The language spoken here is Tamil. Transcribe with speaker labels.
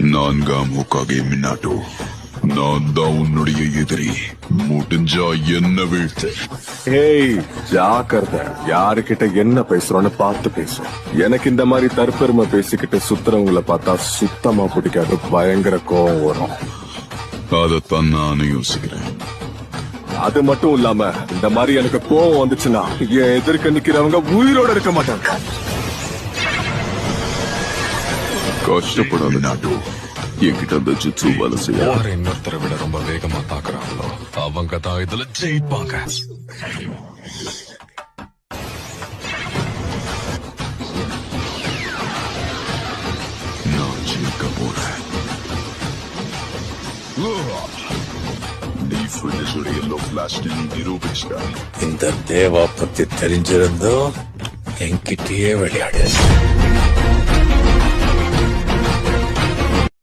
Speaker 1: நான்காம் ஹோக்காகே மினாட்டோ, நான் தான் உன்னுடைய எதிரி. முடிஞ்சா என்ன வீழ்த்து.
Speaker 2: ஏய் ஜாக்கிரதை, யாருக்கிட்ட என்ன பேசுறோன்னு பார்த்து பேசும். எனக்கு இந்த மாதிரி தற்பெருமை பேசிக்கிட்டு சுத்துறவங்களை பார்த்தா சுத்தமா பிடிக்காது, பயங்கர கோவம் வரும்.
Speaker 1: அதைத்தான் நானும் யோசிக்கிறேன்.
Speaker 2: அது மட்டும் இல்லாம இந்த மாதிரி எனக்கு கோவம் வந்துச்சுன்னா என் எதிர்க்க நிக்கிறவங்க உயிரோட இருக்க மாட்டாங்க.
Speaker 1: கஷ்டப்படாத நாட்டோ, என்கிட்ட அந்த ஜிட்சு வேலை செய்ய.
Speaker 3: இன்னொருத்தரை விட ரொம்ப வேகமா தாக்குறாங்களோ அவங்க தான் இதுல ஜெயிப்பாங்க.
Speaker 1: நான் ஜெயிக்க போறேன். நீ ஃபினிஷுடைய எல்லோ ஃபிளாஷ் நீ நிரூபிச்சிட்ட.
Speaker 4: இந்த தேவா பத்தி தெரிஞ்சிருந்தோ என்கிட்டயே விளையாடு.